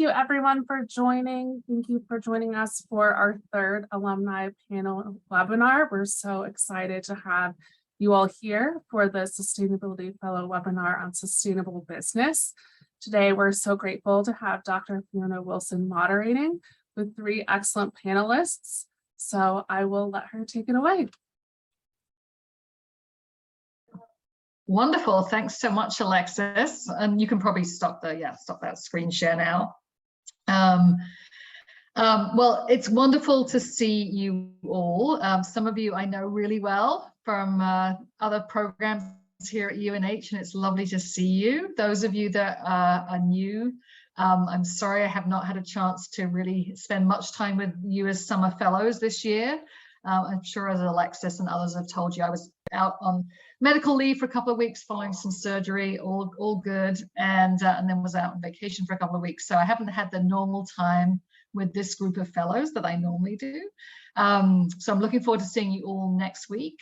you everyone for joining. Thank you for joining us for our third Alumni Panel Webinar. We're so excited to have you all here for the Sustainability Fellow Webinar on Sustainable Business. Today, we're so grateful to have Dr. Fiona Wilson moderating with three excellent panelists. So I will let her take it away. Wonderful. Thanks so much, Alexis. And you can probably stop that screen share now. Well, it's wonderful to see you all. Some of you I know really well from other programs here at UNH, and it's lovely to see you. Those of you that are new, I'm sorry I have not had a chance to really spend much time with you as summer fellows this year. I'm sure, as Alexis and others have told you, I was out on medical leave for a couple of weeks following some surgery, all good, and then was out on vacation for a couple of weeks. So I haven't had the normal time with this group of fellows that I normally do. So I'm looking forward to seeing you all next week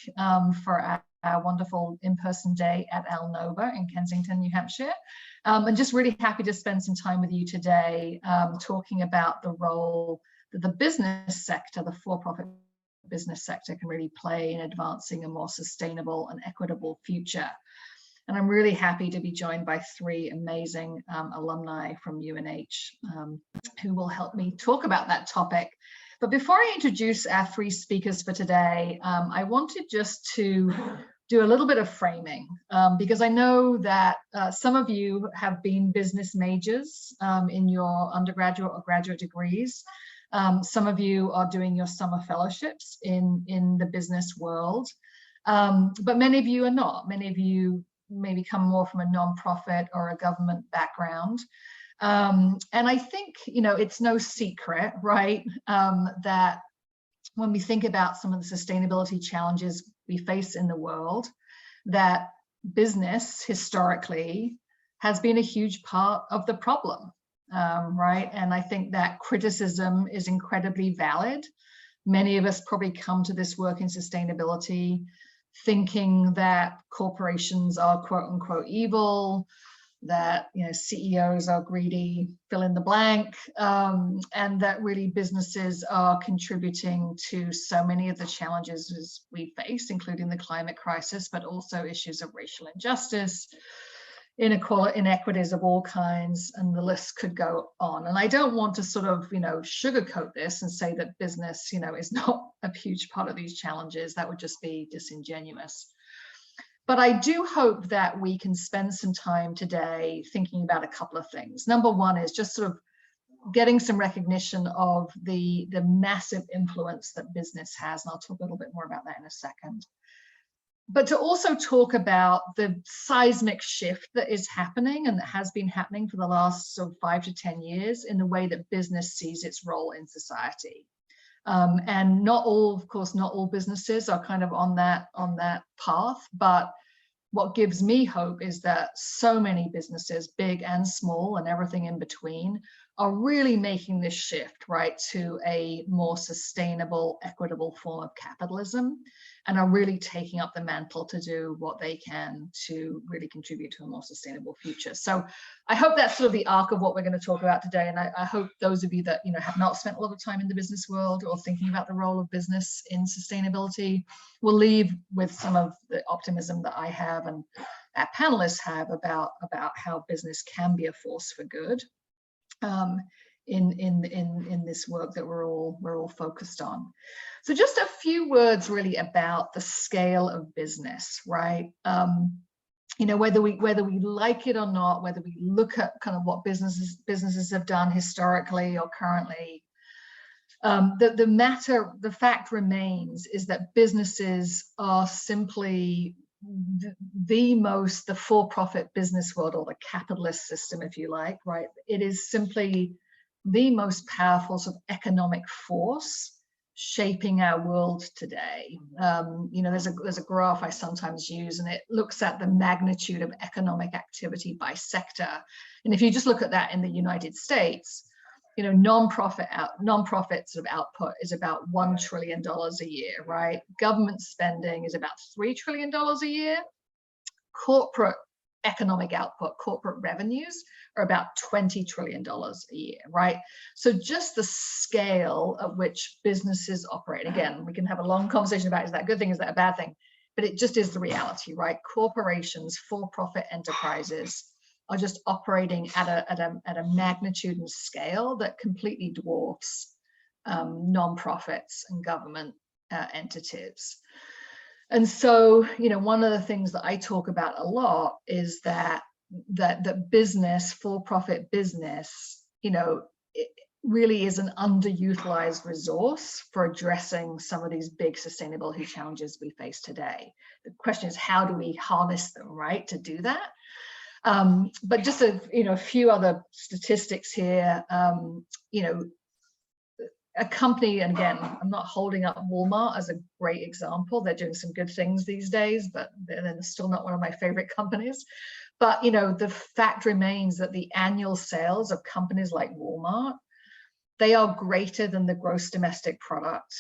for our wonderful in-person day at Alnova in Kensington, New Hampshire. And just really happy to spend some time with you today talking about the role that the business sector, the for-profit business sector, can really play in advancing a more sustainable and equitable future. And I'm really happy to be joined by three amazing alumni from UNH who will help me talk about that topic. But before I introduce our three speakers for today, I wanted just to do a little bit of framing because I know that some of you have been business majors in your undergraduate or graduate degrees. Some of you are doing your summer fellowships in the business world, but many of you are not. Many of you maybe come more from a nonprofit or a government background. And I think, you know, it's no secret, right, that when we think about some of the sustainability challenges we face in the world, that business historically has been a huge part of the problem. Right, and I think that criticism is incredibly valid. Many of us probably come to this work in sustainability thinking that corporations are quote unquote evil, that CEOs are greedy, fill in the blank, and that really businesses are contributing to so many of the challenges we face, including the climate crisis, but also issues of racial injustice, inequities of all kinds, and the list could go on. And I don't want to sort of, sugarcoat this and say that business, is not a huge part of these challenges. That would just be disingenuous. But I do hope that we can spend some time today thinking about a couple of things. Number one is just sort of getting some recognition of the massive influence that business has. And I'll talk a little bit more about that in a second. But to also talk about the seismic shift that is happening and that has been happening for the last sort of 5 to 10 years in the way that business sees its role in society. And not all, of course, not all businesses are kind of on that path, but what gives me hope is that so many businesses, big and small and everything in between, are really making this shift, right, to a more sustainable, equitable form of capitalism, and are really taking up the mantle to do what they can to really contribute to a more sustainable future. So I hope that's sort of the arc of what we're going to talk about today. And I hope those of you that have not spent a lot of time in the business world or thinking about the role of business in sustainability will leave with some of the optimism that I have and our panelists have about how business can be a force for good in this work that we're all focused on. So just a few words really about the scale of business, right? Whether we like it or not, whether we look at kind of what businesses have done historically or currently, the fact remains is that businesses are simply the for-profit business world, or the capitalist system, if you like, right? It is simply the most powerful sort of economic force shaping our world today. There's a graph I sometimes use, and it looks at the magnitude of economic activity by sector. And if you just look at that in the United States, non-profit sort of output is about $1 trillion a year, right? Government spending is about $3 trillion a year. Corporate economic output, corporate revenues, are about $20 trillion a year, right? So just the scale at which businesses operate, again, we can have a long conversation about, is that a good thing, is that a bad thing? But it just is the reality, right? Corporations, for-profit enterprises are just operating at a magnitude and scale that completely dwarfs nonprofits and government entities. And so, you know, one of the things that I talk about a lot is that business, for-profit business, you know, it really is an underutilized resource for addressing some of these big sustainability challenges we face today. The question is, how do we harness them, right, to do that? But just a few other statistics here. You know, a company, and again, I'm not holding up Walmart as a great example. They're doing some good things these days, but they're still not one of my favorite companies. But, you know, the fact remains that the annual sales of companies like Walmart, they are greater than the gross domestic product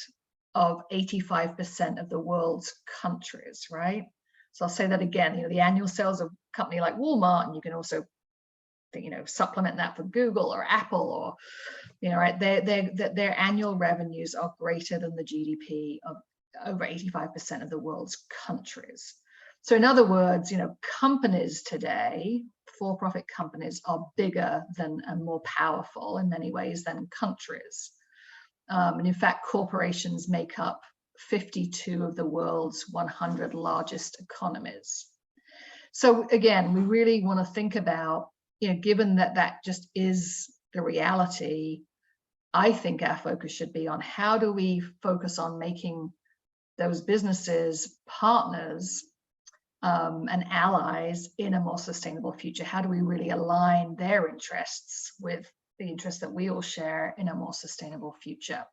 of 85% of the world's countries, right? So I'll say that again, you know, the annual sales of a company like Walmart, and you can also, you know, supplement that for Google or Apple, or, you know, right, their annual revenues are greater than the GDP of over 85% of the world's countries. So in other words, you know, companies today, for-profit companies, are bigger than and more powerful in many ways than countries. And in fact, corporations make up 52 of the world's 100 largest economies. So again, we really want to think about, you know, given that that just is the reality, I think our focus should be on how do we focus on making those businesses partners and allies in a more sustainable future. How do we really align their interests with the interests that we all share in a more sustainable future?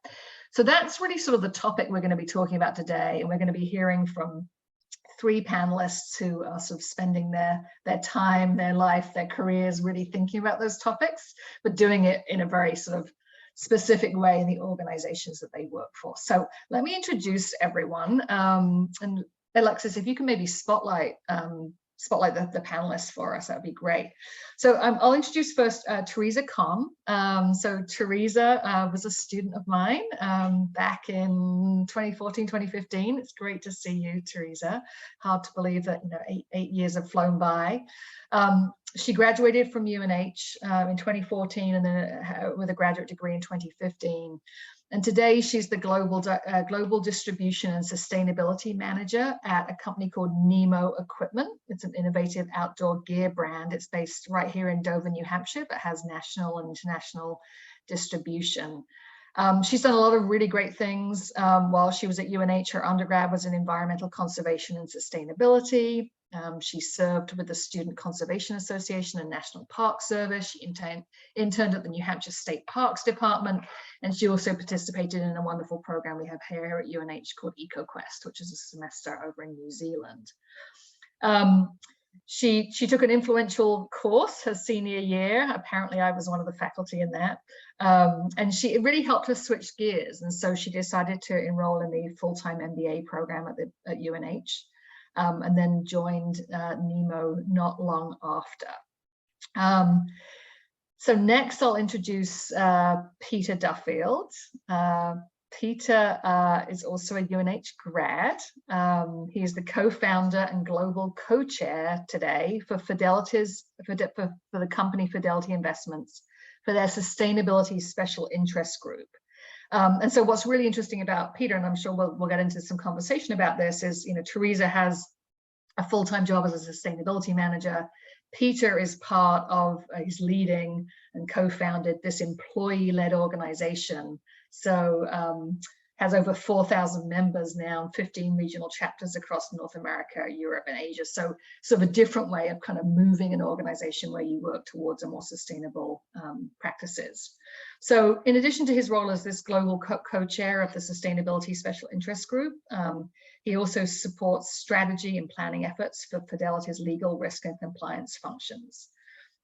So that's really sort of the topic we're going to be talking about today, and we're going to be hearing from 3 panelists who are sort of spending their time, their life, their careers really thinking about those topics, but doing it in a very sort of specific way in the organizations that they work for. So let me introduce everyone. And Alexis, if you can maybe spotlight the panelists for us, that would be great. So I'll introduce first Theresa Conn. So Theresa was a student of mine back in 2014, 2015. It's great to see you, Theresa. Hard to believe that, you know, eight years have flown by. She graduated from UNH in 2014, and then with a graduate degree in 2015. And today she's the global distribution and sustainability manager at a company called Nemo Equipment. It's an innovative outdoor gear brand. It's based right here in Dover, New Hampshire, but has national and international distribution. She's done a lot of really great things while she was at UNH. Her undergrad was in environmental conservation and sustainability. She served with the Student Conservation Association and National Park Service. She interned at the New Hampshire State Parks Department, and she also participated in a wonderful program we have here at UNH called EcoQuest, which is a semester over in New Zealand. She took an influential course her senior year. Apparently I was one of the faculty in that. And it really helped her switch gears. And so she decided to enroll in the full-time MBA program at UNH. And then joined Nemo not long after. So next I'll introduce Peter Duffield. Peter is also a UNH grad. He is the co-founder and global co-chair today for the company Fidelity Investments for their Sustainability Special Interest Group. And so what's really interesting about Peter, and I'm sure we'll get into some conversation about this, is, you know, Theresa has a full-time job as a sustainability manager. Peter is part of, he's leading and co-founded this employee-led organization. So has over 4,000 members now, 15 regional chapters across North America, Europe, and Asia. So sort of a different way of kind of moving an organization where you work towards a more sustainable practices. So in addition to his role as this global co-chair of the Sustainability Special Interest Group, he also supports strategy and planning efforts for Fidelity's legal, risk, and compliance functions.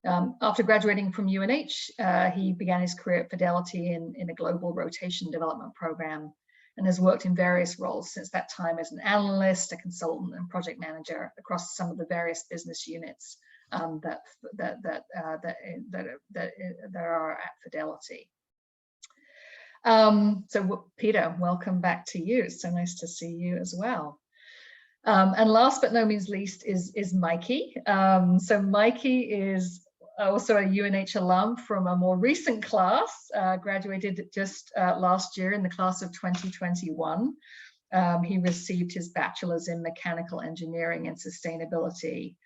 After graduating from UNH, he began his career at Fidelity in a global rotation development program, and has worked in various roles since that time as an analyst, a consultant, and project manager across some of the various business units that are at Fidelity. So Peter, welcome back to you. It's so nice to see you as well. And last but no means least is Mikey. So Mikey is also a UNH alum from a more recent class, graduated just last year in the class of 2021. He received his bachelor's in mechanical engineering and sustainability.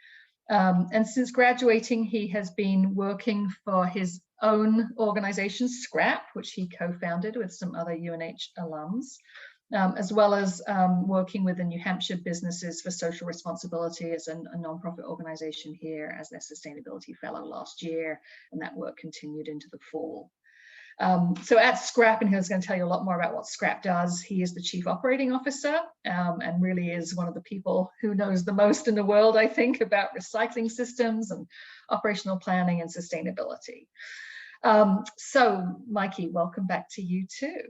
And since graduating, he has been working for his own organization, SCRAP, which he co-founded with some other UNH alums, as well as working with the New Hampshire Businesses for Social Responsibility as a nonprofit organization here as their sustainability fellow last year, and that work continued into the fall. So at SCRAP, and he's going to tell you a lot more about what SCRAP does, he is the Chief Operating Officer and really is one of the people who knows the most in the world, I think, about recycling systems and operational planning and sustainability. So Mikey, welcome back to you too.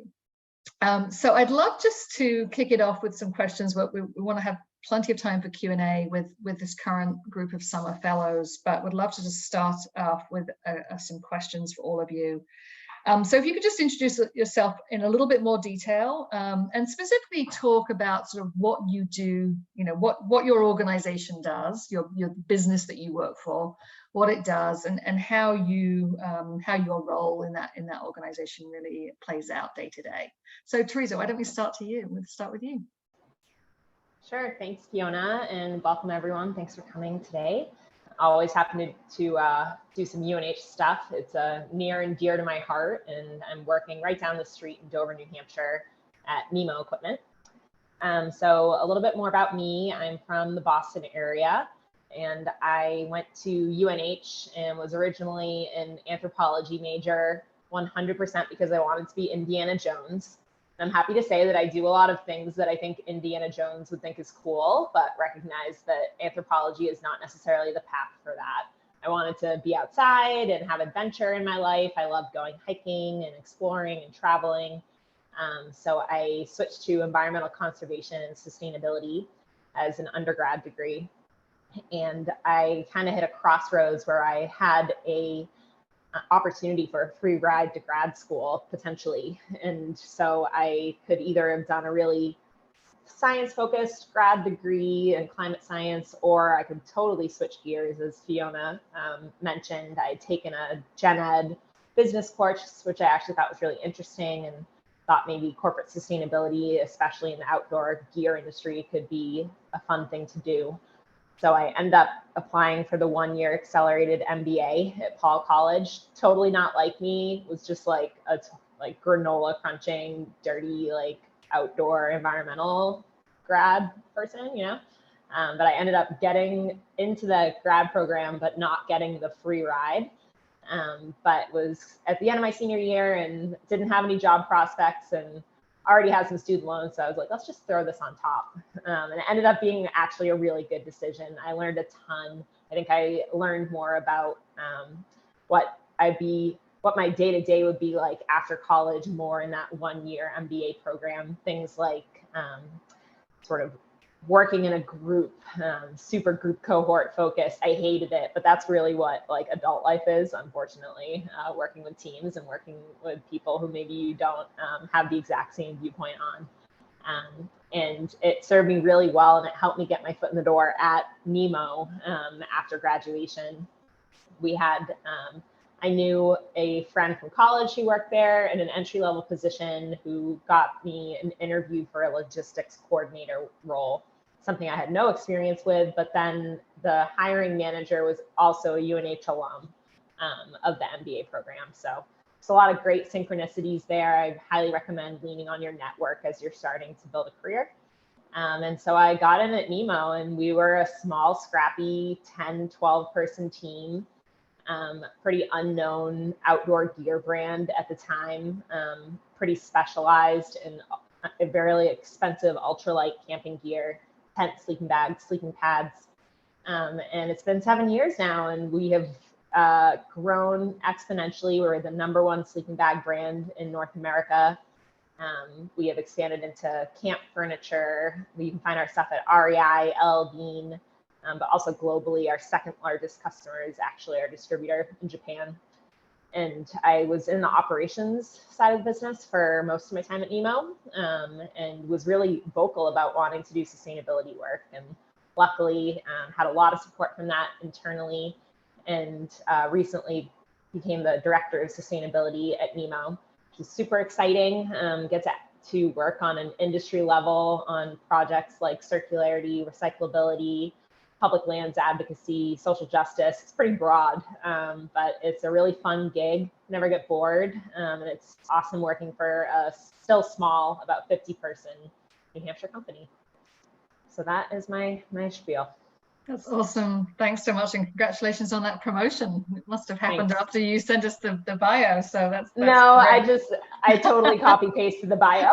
So I'd love just to kick it off with some questions. We want to have plenty of time for Q&A with this current group of summer fellows, but would love to just start off with some questions for all of you. So if you could just introduce yourself in a little bit more detail and specifically talk about sort of what you do, you know, what your organization does, your business that you work for, what it does, and how your role in that organization really plays out day to day. So Theresa, why don't we start with you? Sure, thanks Fiona, and welcome everyone. Thanks for coming today. Always happy to do some UNH stuff. It's near and dear to my heart, and I'm working right down the street in Dover, New Hampshire at Nemo Equipment. So a little bit more about me. I'm from the Boston area, and I went to UNH and was originally an anthropology major 100% because I wanted to be Indiana Jones. I'm happy to say that I do a lot of things that I think Indiana Jones would think is cool, but recognize that anthropology is not necessarily the path for that. I wanted to be outside and have adventure in my life. I love going hiking and exploring and traveling. So I switched to environmental conservation and sustainability as an undergrad degree. And I kind of hit a crossroads where I had a opportunity for a free ride to grad school potentially, and so I could either have done a really science-focused grad degree in climate science, or I could totally switch gears, as Fiona mentioned. I had taken a gen ed business course, which I actually thought was really interesting, and thought maybe corporate sustainability, especially in the outdoor gear industry, could be a fun thing to do. So I ended up applying for the one-year accelerated MBA at Paul College. Totally not like me. It was just like a granola crunching, dirty, like outdoor environmental grad person, you know. But I ended up getting into the grad program, but not getting the free ride. But was at the end of my senior year and didn't have any job prospects and already had some student loans. So I was like, let's just throw this on top. And it ended up being actually a really good decision. I learned a ton. I think I learned more about what my day-to-day would be like after college, more in that one-year MBA program. Things like sort of working in a group, super group cohort focused. I hated it, but that's really what like adult life is, unfortunately, working with teams and working with people who maybe you don't have the exact same viewpoint on. And it served me really well, and it helped me get my foot in the door at Nemo after graduation. We had, I knew a friend from college who worked there in an entry-level position who got me an interview for a logistics coordinator role, something I had no experience with, but then the hiring manager was also a UNH alum of the MBA program. So it's a lot of great synchronicities there. I highly recommend leaning on your network as you're starting to build a career. And so I got in at Nemo, and we were a small, scrappy 10, 12 person team, pretty unknown outdoor gear brand at the time, pretty specialized in a very expensive ultralight camping gear, tent, sleeping bags, sleeping pads. And it's been 7 years now, and we have grown exponentially. We're the #1 sleeping bag brand in North America. We have expanded into camp furniture. You can find our stuff at REI, LL Bean, but also globally, our second largest customer is actually our distributor in Japan. And I was in the operations side of the business for most of my time at Nemo, and was really vocal about wanting to do sustainability work. And luckily had a lot of support from that internally, and recently became the director of sustainability at Nemo, which is super exciting. Get to work on an industry level on projects like circularity, recyclability, public lands advocacy, social justice. It's pretty broad, but it's a really fun gig. Never get bored, and it's awesome working for a still small, about 50-person New Hampshire company. So that is my spiel. That's awesome. Thanks so much, and congratulations on that promotion. It must have happened after you sent us the bio. So that's no, great. I totally copy pasted the bio.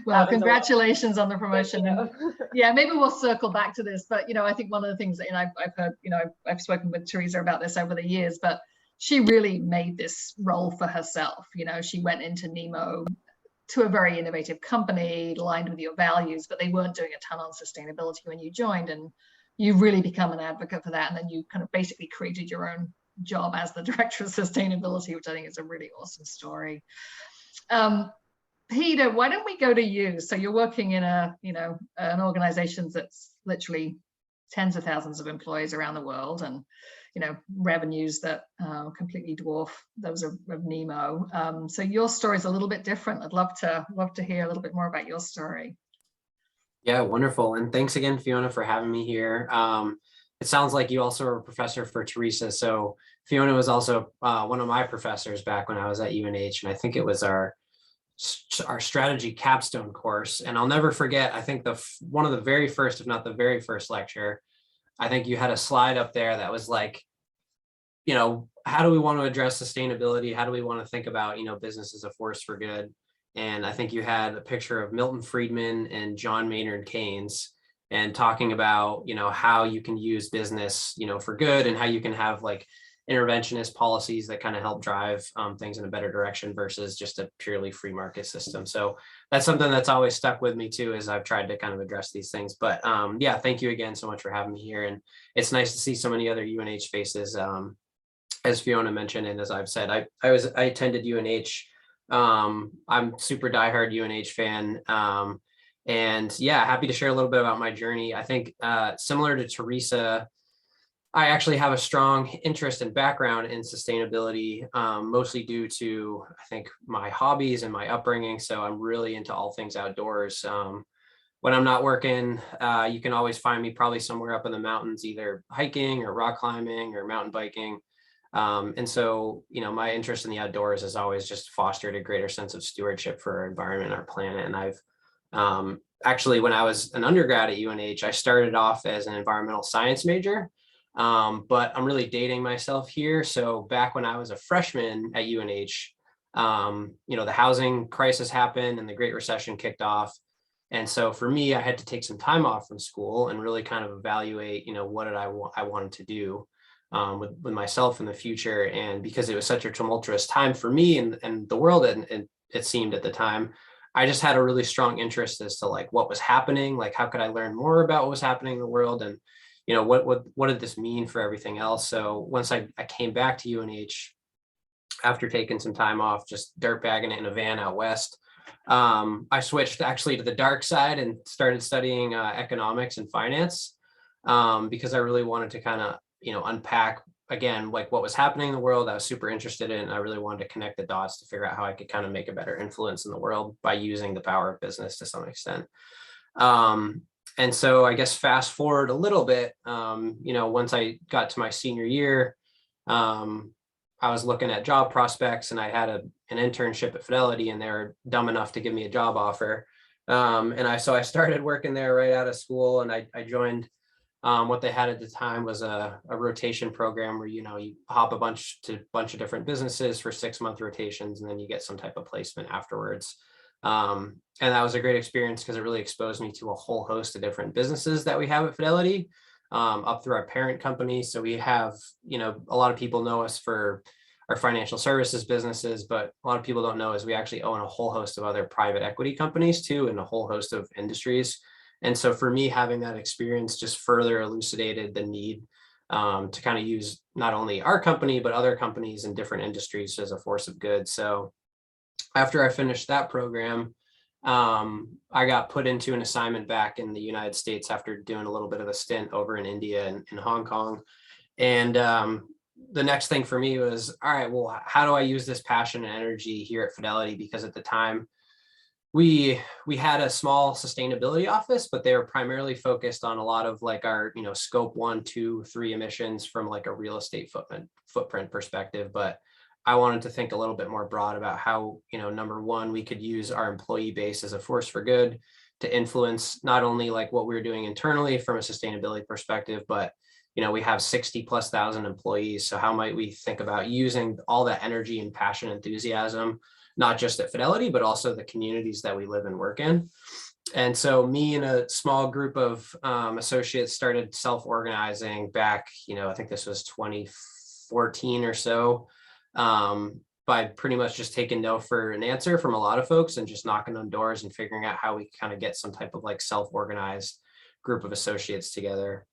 Well, congratulations on the promotion. Yeah, maybe we'll circle back to this, but I think one of the things that I've heard, I've spoken with Theresa about this over the years, but she really made this role for herself. She went into Nemo to a very innovative company aligned with your values, but they weren't doing a ton on sustainability when you joined, and you really become an advocate for that. And then you kind of basically created your own job as the director of sustainability, which I think is a really awesome story. Peter, why don't we go to you? So you're working in an organization that's literally tens of thousands of employees around the world, and revenues that completely dwarf those of Nemo. So your story is a little bit different. I'd love to hear a little bit more about your story. Yeah, wonderful. And thanks again, Fiona, for having me here. It sounds like you also are a professor for Theresa. So Fiona was also one of my professors back when I was at UNH, and I think it was our strategy capstone course. And I'll never forget, I think one of the very first, if not the very first lecture, I think you had a slide up there that was like, how do we want to address sustainability? How do we want to think about, business as a force for good? And I think you had a picture of Milton Friedman and John Maynard Keynes, and talking about, how you can use business, for good, and how you can have like interventionist policies that kind of help drive things in a better direction versus just a purely free market system. So that's something that's always stuck with me too, as I've tried to kind of address these things. But yeah, thank you again so much for having me here. And it's nice to see so many other UNH faces. As Fiona mentioned, and as I've said, I attended UNH. I'm super diehard UNH fan. And yeah, happy to share a little bit about my journey. I think similar to Theresa, I actually have a strong interest and background in sustainability, mostly due to, I think, my hobbies and my upbringing. So I'm really into all things outdoors. When I'm not working, you can always find me probably somewhere up in the mountains, either hiking or rock climbing or mountain biking. And so, my interest in the outdoors has always just fostered a greater sense of stewardship for our environment, our planet. And I've actually, when I was an undergrad at UNH, I started off as an environmental science major. But I'm really dating myself here. So back when I was a freshman at UNH, the housing crisis happened and the Great Recession kicked off. And so for me, I had to take some time off from school and really kind of evaluate, what did I wanted to do with myself in the future. And because it was such a tumultuous time for me and the world, and it seemed at the time, I just had a really strong interest as to like what was happening, like how could I learn more about what was happening in the world, and what did this mean for everything else? So once I came back to UNH after taking some time off, just dirtbagging it in a van out west, I switched actually to the dark side and started studying economics and finance because I really wanted to kind of, unpack again, like what was happening in the world. I was super interested in. I really wanted to connect the dots to figure out how I could kind of make a better influence in the world by using the power of business to some extent. And so I guess fast forward a little bit, once I got to my senior year, I was looking at job prospects, and I had an internship at Fidelity, and they were dumb enough to give me a job offer. So I started working there right out of school, and I joined what they had at the time was a rotation program where, you hop a bunch of different businesses for 6-month rotations, and then you get some type of placement afterwards. And that was a great experience because it really exposed me to a whole host of different businesses that we have at Fidelity, up through our parent company. So we have, a lot of people know us for our financial services businesses, but a lot of people don't know is we actually own a whole host of other private equity companies too, and a whole host of industries. And so for me, having that experience just further elucidated the need to kind of use not only our company, but other companies in different industries as a force of good. So after I finished that program, I got put into an assignment back in the United States after doing a little bit of a stint over in India and in Hong Kong. And the next thing for me was, all right, well, how do I use this passion and energy here at Fidelity? Because at the time, we had a small sustainability office, but they were primarily focused on a lot of like our, scope 1, 2, 3 emissions from like a real estate footprint perspective. But I wanted to think a little bit more broad about how, number one, we could use our employee base as a force for good to influence not only like what we're doing internally from a sustainability perspective, but we have 60,000+ employees. So how might we think about using all that energy and passion, enthusiasm, not just at Fidelity, but also the communities that we live and work in? And so me and a small group of associates started self-organizing back, I think this was 2014 or so, by pretty much just taking no for an answer from a lot of folks and just knocking on doors and figuring out how we kind of get some type of like self-organized group of associates together.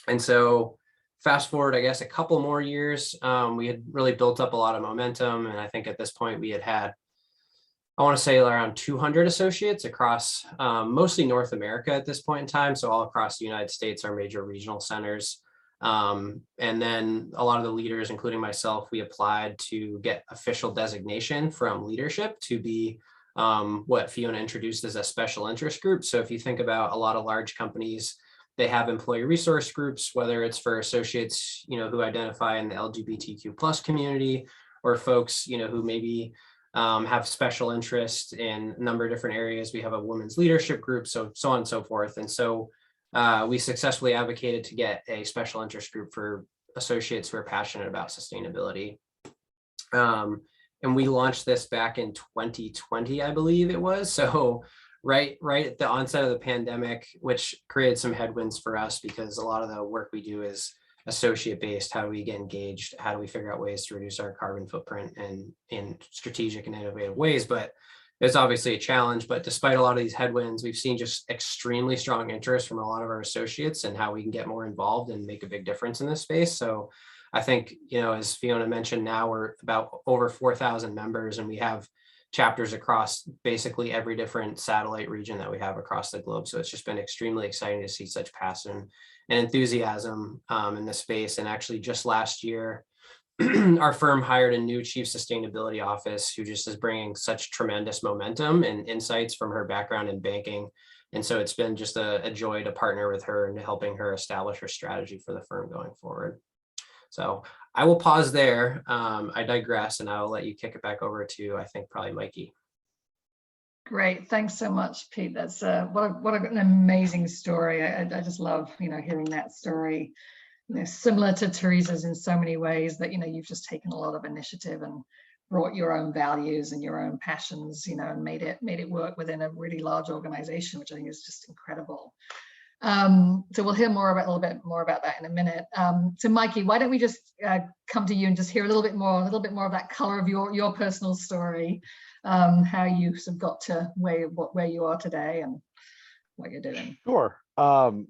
And so fast forward, I guess, a couple more years, we had really built up a lot of momentum. And I think at this point we had, I want to say around 200 associates across mostly North America at this point in time. So all across the United States, our major regional centers. And then a lot of the leaders, including myself, we applied to get official designation from leadership to be what Fiona introduced as a special interest group. So if you think about a lot of large companies, they have employee resource groups, whether it's for associates, who identify in the LGBTQ+ community, or folks, who maybe have special interest in a number of different areas. We have a women's leadership group, so on and so forth. And so we successfully advocated to get a special interest group for associates who are passionate about sustainability. And we launched this back in 2020, I believe it was. So right at the onset of the pandemic, which created some headwinds for us because a lot of the work we do is associate based. How do we get engaged? How do we figure out ways to reduce our carbon footprint and in strategic and innovative ways? But it's obviously a challenge. But despite a lot of these headwinds, we've seen just extremely strong interest from a lot of our associates and how we can get more involved and make a big difference in this space. So I think, as Fiona mentioned, now we're about over 4,000 members, and we have chapters across basically every different satellite region that we have across the globe. So it's just been extremely exciting to see such passion and enthusiasm in the space. And actually just last year, our firm hired a new chief sustainability office who just is bringing such tremendous momentum and insights from her background in banking. And so it's been just a joy to partner with her and helping her establish her strategy for the firm going forward. So I will pause there. I digress, and I'll let you kick it back over to, I think, probably Mikey. Great, thanks so much, Pete. That's what an amazing story. I just love hearing that story. Similar to Theresa's in so many ways that you've just taken a lot of initiative and brought your own values and your own passions, and made it work within a really large organization, which I think is just incredible. So we'll hear a little bit more about that in a minute. So Mikey, why don't we just come to you and just hear a little bit more of that color of your personal story, how you sort of got to where you are today and what you're doing. Sure.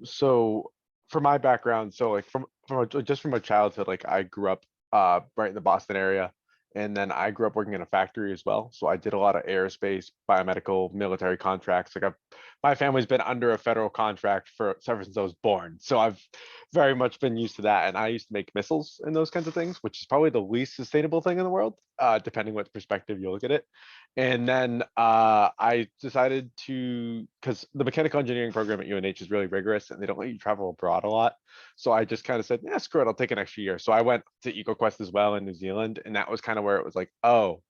So for my background, so like from my childhood, like I grew up right in the Boston area. And then I grew up working in a factory as well. So I did a lot of aerospace, biomedical, military contracts. Like my family's been under a federal contract ever since I was born. So I've very much been used to that. And I used to make missiles and those kinds of things, which is probably the least sustainable thing in the world, depending what perspective you look at it. And then I decided because the mechanical engineering program at UNH is really rigorous and they don't let you travel abroad a lot. So I just kind of said, yeah, screw it, I'll take an extra year. So I went to EcoQuest as well in New Zealand. And that was kind of where it was like, oh,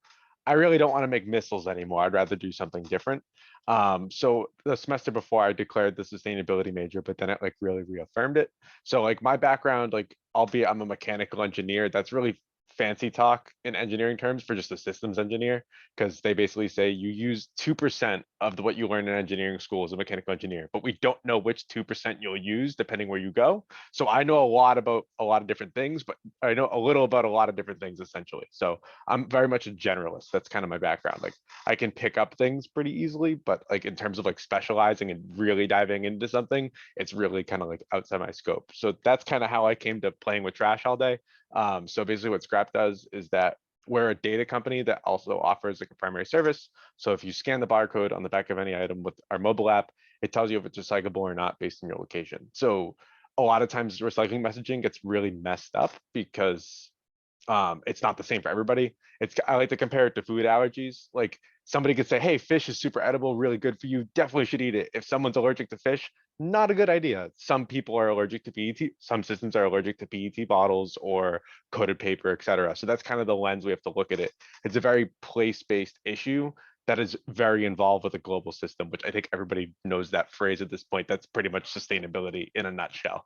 I really don't want to make missiles anymore. I'd rather do something different. So the semester before I declared the sustainability major, but then it like really reaffirmed it. So like my background, like albeit I'm a mechanical engineer, that's really fancy talk in engineering terms for just a systems engineer, because they basically say you use 2% of what you learn in engineering school as a mechanical engineer, but we don't know which 2% you'll use depending where you go. So I know a lot about a lot of different things, but I know a little about a lot of different things essentially. So I'm very much a generalist. That's kind of my background. Like I can pick up things pretty easily, but like in terms of like specializing and really diving into something, it's really kind of like outside my scope. So that's kind of how I came to playing with trash all day. So basically what Scrap does is that we're a data company that also offers like a primary service. So if you scan the barcode on the back of any item with our mobile app, it tells you if it's recyclable or not based on your location. So a lot of times recycling messaging gets really messed up because it's not the same for everybody. I like to compare it to food allergies. Like somebody could say, hey, fish is super edible, really good for you, definitely should eat it. If someone's allergic to fish, not a good idea. Some people are allergic to PET, some systems are allergic to PET bottles or coated paper, etc. So that's kind of the lens we have to look at it. It's a very place-based issue that is very involved with a global system, which I think everybody knows that phrase at this point. That's pretty much sustainability in a nutshell.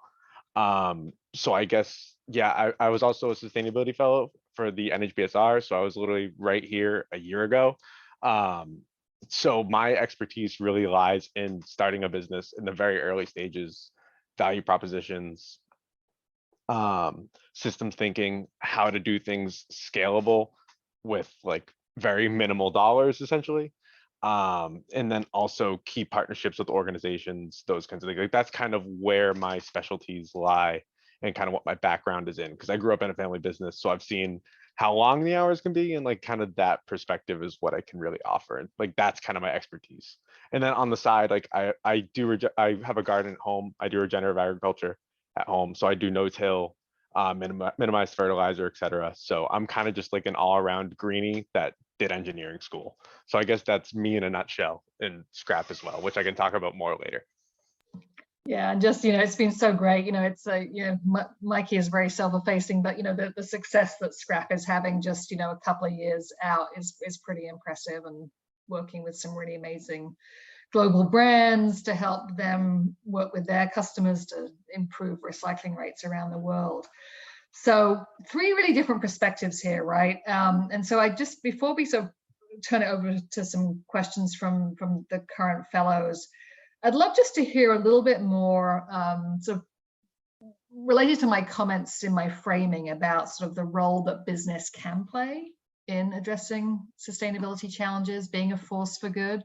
So I guess, yeah, I was also a sustainability fellow for the NHBSR. So I was literally right here a year ago. So my expertise really lies in starting a business in the very early stages, value propositions, systems thinking, how to do things scalable with like very minimal dollars essentially. And then also key partnerships with organizations, those kinds of things. Like that's kind of where my specialties lie and kind of what my background is in, because I grew up in a family business. So I've seen how long the hours can be, and like kind of that perspective is what I can really offer. And like that's kind of my expertise. And then on the side, like I have a garden at home. I do regenerative agriculture at home. So I do no-till, minimize fertilizer, etc. So I'm kind of just like an all-around greenie that did engineering school. So I guess that's me in a nutshell in Scrap as well, which I can talk about more later. Yeah, and just, it's been so great. It's Mikey is very self-effacing, but the success that Scrap is having just a couple of years out is pretty impressive, and working with some really amazing global brands to help them work with their customers to improve recycling rates around the world. So 3 really different perspectives here, right? And so before we sort of turn it over to some questions from the current fellows, I'd love just to hear a little bit more sort of related to my comments in my framing about sort of the role that business can play in addressing sustainability challenges, being a force for good.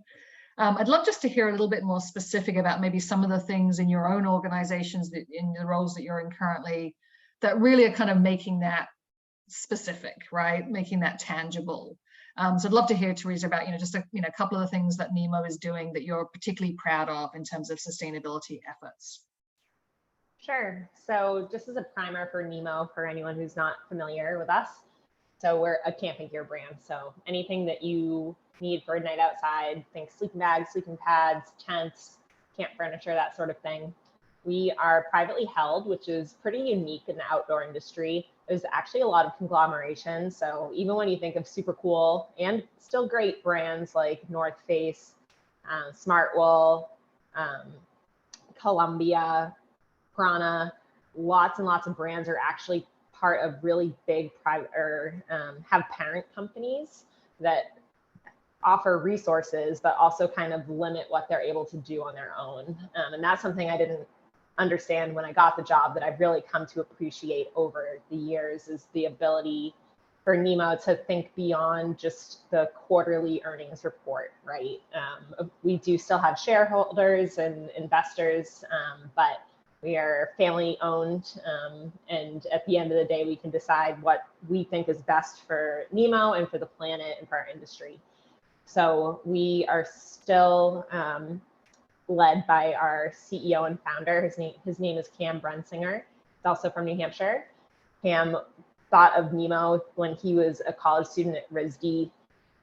I'd love just to hear a little bit more specific about maybe some of the things in your own organizations, in the roles that you're in currently, that really are kind of making that specific, right? Making that tangible. So I'd love to hear, Theresa, about just a couple of the things that NEMO is doing that you're particularly proud of in terms of sustainability efforts. Sure. So just as a primer for NEMO, for anyone who's not familiar with us, so we're a camping gear brand. So anything that you need for a night outside, think sleeping bags, sleeping pads, tents, camp furniture, that sort of thing. We are privately held, which is pretty unique in the outdoor industry. There's actually a lot of conglomeration. So even when you think of super cool and still great brands like North Face, Smartwool, Columbia, Prana, lots and lots of brands are actually part of really big private or have parent companies that offer resources, but also kind of limit what they're able to do on their own. And that's something I didn't understand when I got the job that I've really come to appreciate over the years, is the ability for NEMO to think beyond just the quarterly earnings report, right? We do still have shareholders and investors, but we are family owned. And at the end of the day, we can decide what we think is best for NEMO and for the planet and for our industry. So we are still led by our CEO and founder. His name is Cam Brunsinger. He's also from New Hampshire. Cam thought of NEMO when he was a college student at RISD,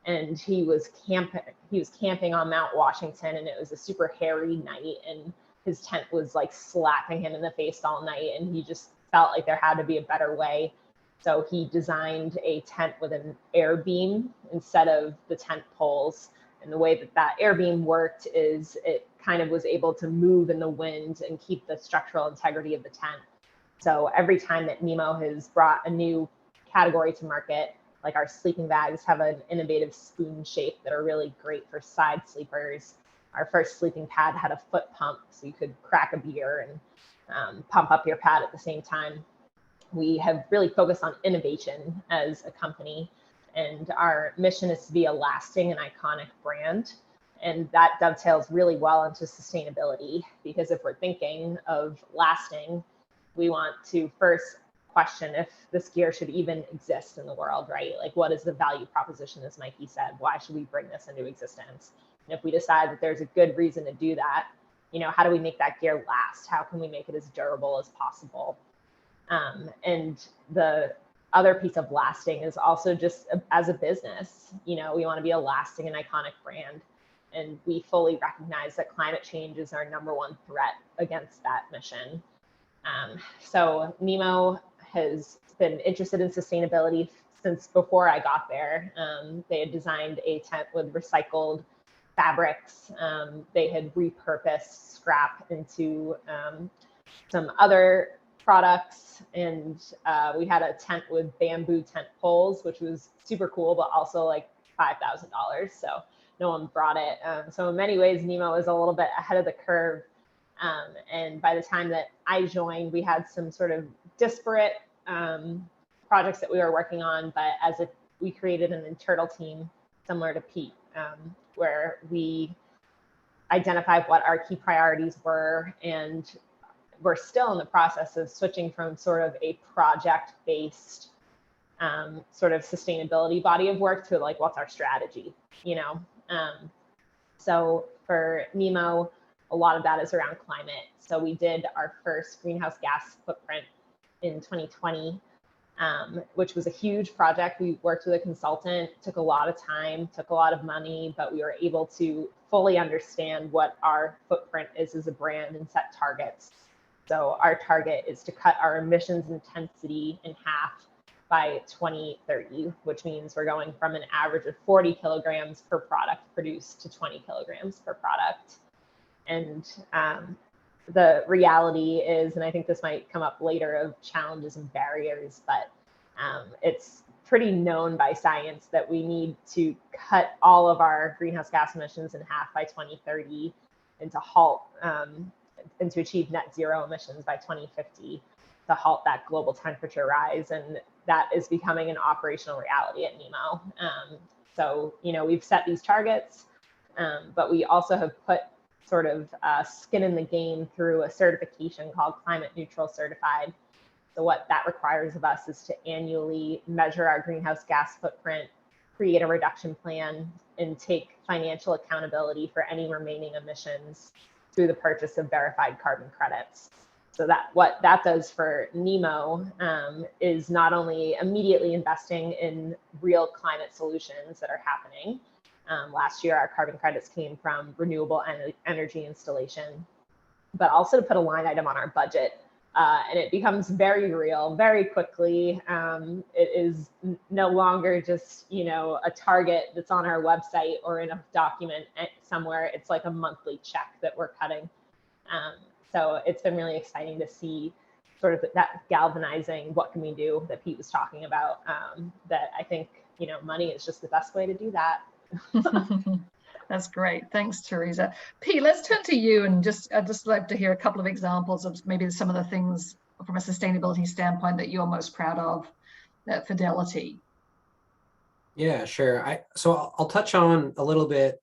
and he was camping on Mount Washington, and it was a super hairy night, and his tent was like slapping him in the face all night, and he just felt like there had to be a better way. So he designed a tent with an air beam instead of the tent poles. And the way that air beam worked is it kind of was able to move in the wind and keep the structural integrity of the tent. So every time that NEMO has brought a new category to market. Like our sleeping bags have an innovative spoon shape that are really great for side sleepers. Our first sleeping pad had a foot pump, so you could crack a beer and pump up your pad at the same time. We have really focused on innovation as a company, and our mission is to be a lasting and iconic brand. And that dovetails really well into sustainability, because if we're thinking of lasting, we want to first question if this gear should even exist in the world, right? Like, what is the value proposition, as Mikey said? Why should we bring this into existence? And if we decide that there's a good reason to do that, you know, how do we make that gear last? How can we make it as durable as possible? And the other piece of lasting is also just as a business, you know, we want to be a lasting and iconic brand. And we fully recognize that climate change is our #1 threat against that mission. So Nemo has been interested in sustainability since before I got there. They had designed a tent with recycled fabrics. They had repurposed scrap into some other products, and we had a tent with bamboo tent poles, which was super cool, but also like $5,000. So no one brought it. So in many ways, Nemo is a little bit ahead of the curve. And by the time that I joined, we had some sort of disparate projects that we were working on, but we created an internal team similar to Pete, where we identified what our key priorities were, and we're still in the process of switching from sort of a project-based sort of sustainability body of work to like, what's our strategy, you know? So for Nemo, a lot of that is around climate. So we did our first greenhouse gas footprint in 2020, which was a huge project. We worked with a consultant, took a lot of time, took a lot of money, but we were able to fully understand what our footprint is as a brand and set targets. So our target is to cut our emissions intensity in half by 2030, which means we're going from an average of 40 kilograms per product produced to 20 kilograms per product. And the reality is, and I think this might come up later, of challenges and barriers, but it's pretty known by science that we need to cut all of our greenhouse gas emissions in half by 2030 and to halt and to achieve net zero emissions by 2050 to halt that global temperature rise. And that is becoming an operational reality at Nemo. So, you know, we've set these targets, but we also have put sort of skin in the game through a certification called Climate Neutral Certified. So what that requires of us is to annually measure our greenhouse gas footprint, create a reduction plan, and take financial accountability for any remaining emissions through the purchase of verified carbon credits. So that what that does for Nemo is not only immediately investing in real climate solutions that are happening. Last year, our carbon credits came from renewable energy installation, but also to put a line item on our budget. And it becomes very real very quickly. It is no longer just, you know, a target that's on our website or in a document somewhere. It's like a monthly check that we're cutting. So it's been really exciting to see sort of that galvanizing what can we do that Pete was talking about. That I think, you know, money is just the best way to do that. That's great. Thanks, Theresa. Pete, let's turn to you, and I'd just like to hear a couple of examples of maybe some of the things from a sustainability standpoint that you're most proud of at Fidelity. Yeah, sure. So I'll touch on a little bit,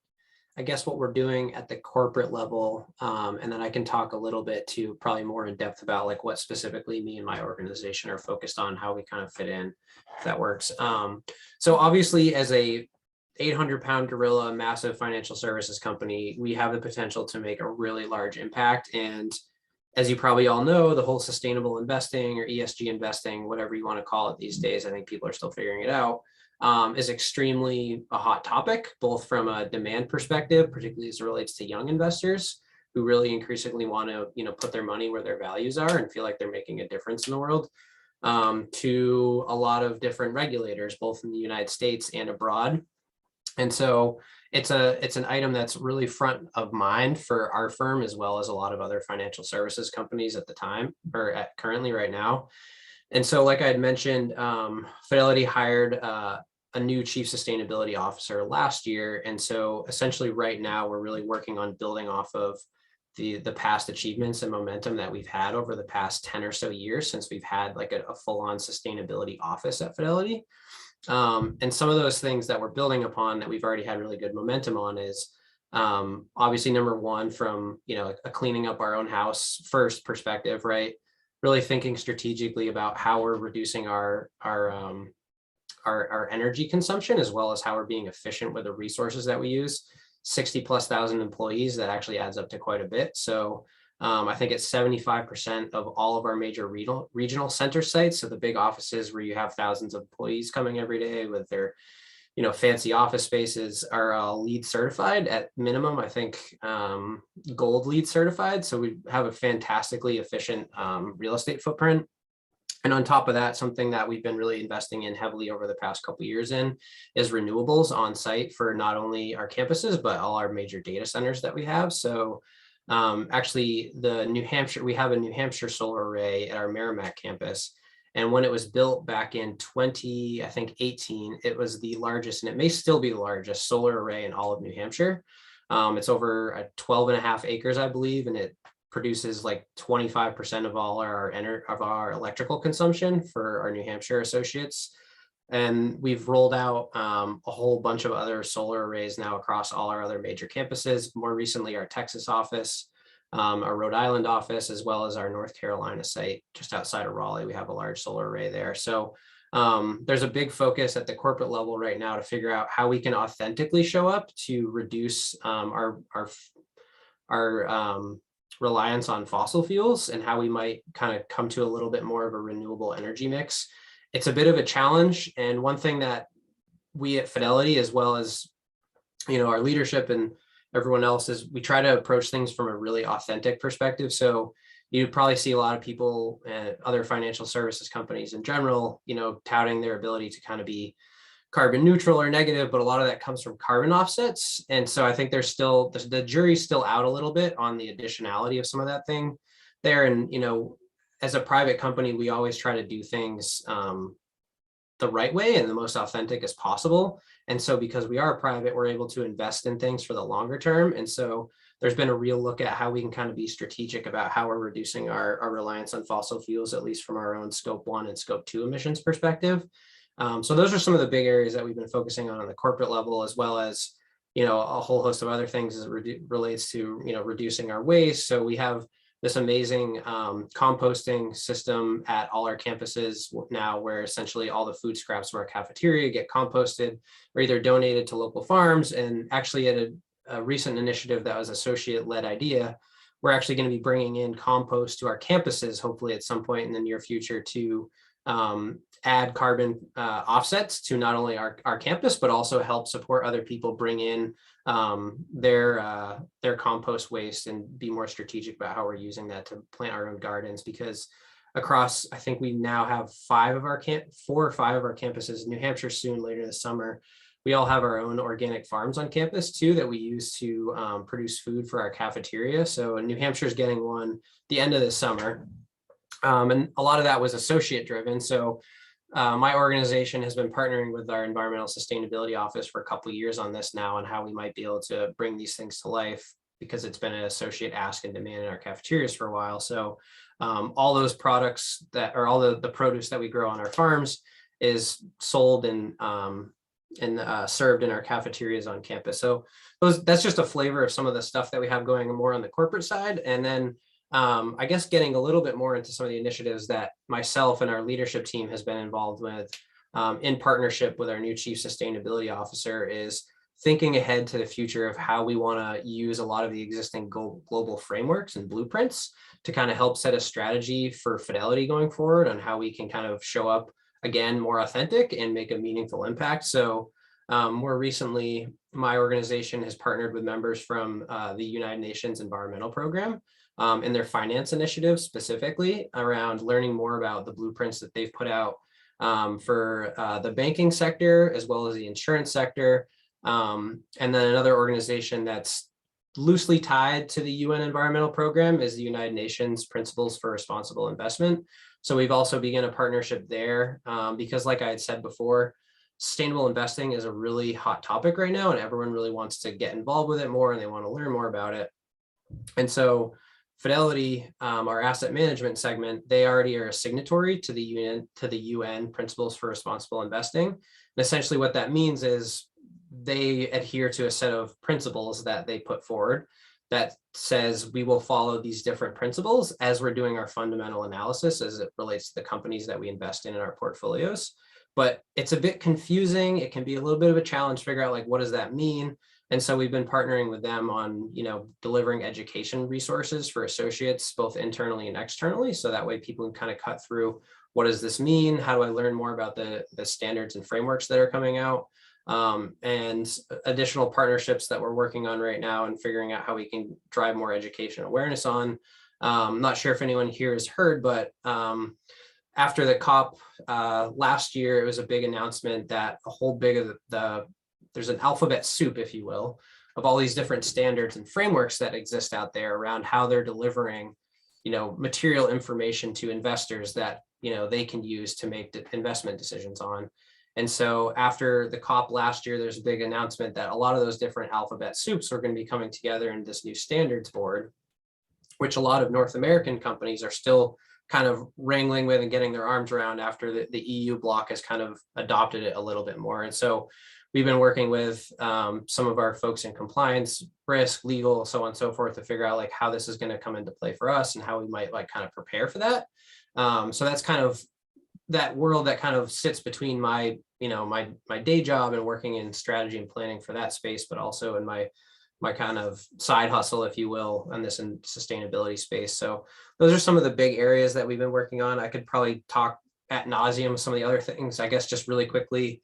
I guess, what we're doing at the corporate level, and then I can talk a little bit to probably more in depth about like what specifically me and my organization are focused on, how we kind of fit in, if that works. So obviously, as a 800-pound gorilla, massive financial services company, we have the potential to make a really large impact. And as you probably all know, the whole sustainable investing or ESG investing, whatever you want to call it these days, I think people are still figuring it out, is extremely a hot topic, both from a demand perspective, particularly as it relates to young investors who really increasingly want to, you know, put their money where their values are and feel like they're making a difference in the world, to a lot of different regulators, both in the United States and abroad. And so it's an item that's really front of mind for our firm, as well as a lot of other financial services companies at the time, or currently right now. And so, like I had mentioned, Fidelity hired a new chief sustainability officer last year. And so essentially right now we're really working on building off of the past achievements and momentum that we've had over the past 10 or so years since we've had like a full-on sustainability office at Fidelity. And some of those things that we're building upon that we've already had really good momentum on is obviously number one, from, you know, a cleaning up our own house first perspective, right? Really thinking strategically about how we're reducing our energy consumption, as well as how we're being efficient with the resources that we use. 60,000+ employees, that actually adds up to quite a bit. So I think it's 75% of all of our major regional center sites. So the big offices where you have thousands of employees coming every day with their, you know, fancy office spaces are LEED certified at minimum, I think gold LEED certified. So we have a fantastically efficient real estate footprint. And on top of that, something that we've been really investing in heavily over the past couple of years is renewables on site for not only our campuses, but all our major data centers that we have. So actually we have a New Hampshire solar array at our Merrimack campus. And when it was built back in 2018, it was the largest, and it may still be the largest solar array in all of New Hampshire. It's over 12.5 acres, I believe, and it produces like 25% of all our electrical consumption for our New Hampshire associates. And we've rolled out a whole bunch of other solar arrays now across all our other major campuses. More recently, our Texas office, our Rhode Island office, as well as our North Carolina site just outside of Raleigh. We have a large solar array there. So there's a big focus at the corporate level right now to figure out how we can authentically show up to reduce our reliance on fossil fuels, and how we might kind of come to a little bit more of a renewable energy mix. It's a bit of a challenge. And one thing that we at Fidelity, as well as, you know, our leadership and everyone else, is we try to approach things from a really authentic perspective. So you'd probably see a lot of people at other financial services companies in general, you know, touting their ability to kind of be carbon neutral or negative, but a lot of that comes from carbon offsets. And so I think there's still, the jury's still out a little bit on the additionality of some of that thing there. And, you know, as a private company, we always try to do things the right way and the most authentic as possible. And so because we are private, we're able to invest in things for the longer term. And so there's been a real look at how we can kind of be strategic about how we're reducing our reliance on fossil fuels, at least from our own Scope 1 and Scope 2 emissions perspective. So those are some of the big areas that we've been focusing on the corporate level, as well as, you know, a whole host of other things as it relates to, you know, reducing our waste. So we have this amazing composting system at all our campuses now, where essentially all the food scraps from our cafeteria get composted or either donated to local farms. And actually at a recent initiative that was associate-led idea, we're actually going to be bringing in compost to our campuses, hopefully at some point in the near future, to add carbon offsets to not only our campus, but also help support other people bring in their compost waste and be more strategic about how we're using that to plant our own gardens. Because across, I think we now have 4 or 5 of our campuses, New Hampshire soon, later this summer, we all have our own organic farms on campus too, that we use to produce food for our cafeteria. So New Hampshire is getting one the end of this summer. And a lot of that was associate driven. So my organization has been partnering with our environmental sustainability office for a couple of years on this now, and how we might be able to bring these things to life, because it's been an associate ask and demand in our cafeterias for a while. So all those products that are all the produce that we grow on our farms is sold and served in our cafeterias on campus. So that's just a flavor of some of the stuff that we have going more on the corporate side. And then I guess getting a little bit more into some of the initiatives that myself and our leadership team has been involved with in partnership with our new chief sustainability officer, is thinking ahead to the future of how we want to use a lot of the existing global frameworks and blueprints to kind of help set a strategy for Fidelity going forward on how we can kind of show up again more authentic and make a meaningful impact. So more recently, my organization has partnered with members from the United Nations Environmental Program in their finance initiative, specifically around learning more about the blueprints that they've put out for the banking sector, as well as the insurance sector. And then another organization that's loosely tied to the UN Environmental Program is the United Nations Principles for Responsible Investment. So we've also begun a partnership there because, like I had said before, sustainable investing is a really hot topic right now, and everyone really wants to get involved with it more and they want to learn more about it. And so Fidelity, our asset management segment, they already are a signatory to the UN Principles for Responsible Investing. And essentially what that means is they adhere to a set of principles that they put forward that says we will follow these different principles as we're doing our fundamental analysis as it relates to the companies that we invest in our portfolios. But it's a bit confusing. It can be a little bit of a challenge to figure out, like, what does that mean? And so we've been partnering with them on, delivering education resources for associates, both internally and externally. So that way people can kind of cut through, what does this mean? How do I learn more about the standards and frameworks that are coming out? And additional partnerships that we're working on right now and figuring out how we can drive more education awareness on. I'm not sure if anyone here has heard, but after the COP last year, it was a big announcement that a whole big of there's an alphabet soup, if you will, of all these different standards and frameworks that exist out there around how they're delivering, material information to investors that, they can use to make investment decisions on. And so after the COP last year, there's a big announcement that a lot of those different alphabet soups are going to be coming together in this new standards board, which a lot of North American companies are still kind of wrangling with and getting their arms around after the EU bloc has kind of adopted it a little bit more. And so we've been working with some of our folks in compliance, risk, legal, so on and so forth to figure out, like, how this is going to come into play for us and how we might, like, kind of prepare for that. So that's kind of that world that kind of sits between my day job and working in strategy and planning for that space, but also in my kind of side hustle, if you will, on this sustainability space. So those are some of the big areas that we've been working on. I could probably talk ad nauseum some of the other things. I guess just really quickly,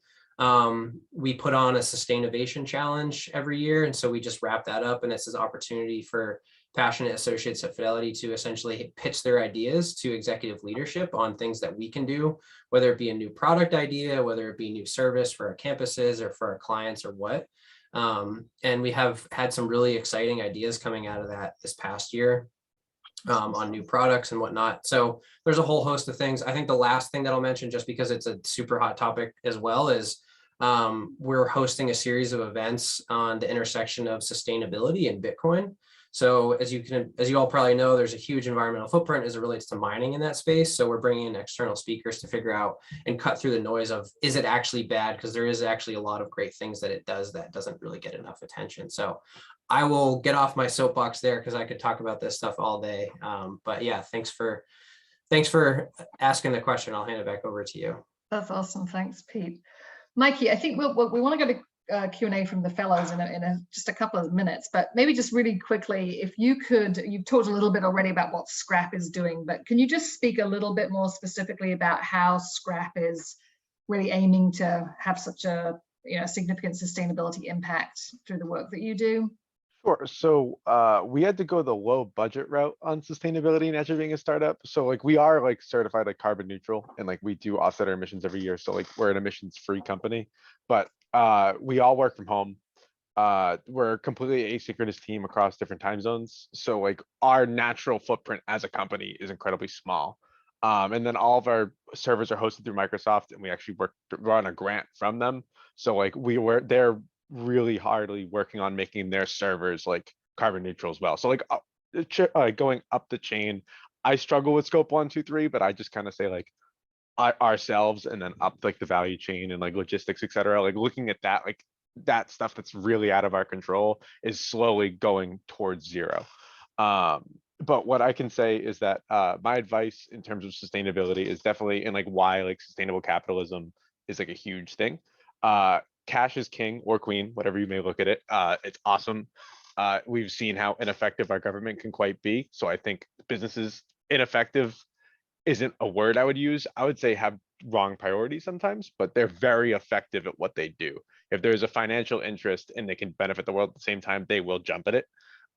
we put on a Sustainnovation challenge every year. And so we just wrap that up, and it's an opportunity for passionate associates at Fidelity to essentially pitch their ideas to executive leadership on things that we can do, whether it be a new product idea, whether it be new service for our campuses or for our clients or what. And we have had some really exciting ideas coming out of that this past year on new products and whatnot. So there's a whole host of things. I think the last thing that I'll mention, just because it's a super hot topic as well, is we're hosting a series of events on the intersection of sustainability and Bitcoin. So as you all probably know, there's a huge environmental footprint as it relates to mining in that space. So we're bringing in external speakers to figure out and cut through the noise of, is it actually bad? Because there is actually a lot of great things that it does that doesn't really get enough attention. So I will get off my soapbox there because I could talk about this stuff all day. But yeah, thanks for asking the question. I'll hand it back over to you. That's awesome. Thanks, Pete. Mikey, I think we want to go to Q&A from the fellows in just a couple of minutes, but maybe just really quickly, if you could, you've talked a little bit already about what Scrap is doing, but can you just speak a little bit more specifically about how Scrap is really aiming to have such a significant sustainability impact through the work that you do? Sure. So we had to go the low budget route on sustainability and actually being a startup. So like we are like certified like carbon neutral, and like we do offset our emissions every year. So like we're an emissions free company, but we all work from home. We're a completely asynchronous team across different time zones. So like our natural footprint as a company is incredibly small. And then all of our servers are hosted through Microsoft, and we actually run a grant from them. So like they're really hardly working on making their servers like carbon neutral as well. So like going up the chain, I struggle with scope 1, 2, 3, but I just kind of say like ourselves, and then up like the value chain and like logistics, etc. Like looking at that, like that stuff that's really out of our control is slowly going towards zero. But what I can say is that my advice in terms of sustainability is definitely, and like why like sustainable capitalism is like a huge thing. Cash is king or queen, whatever you may look at it. It's awesome. We've seen how ineffective our government can quite be. So I think businesses, ineffective isn't a word I would use. I would say have wrong priorities sometimes, but they're very effective at what they do. If there's a financial interest and they can benefit the world at the same time, they will jump at it.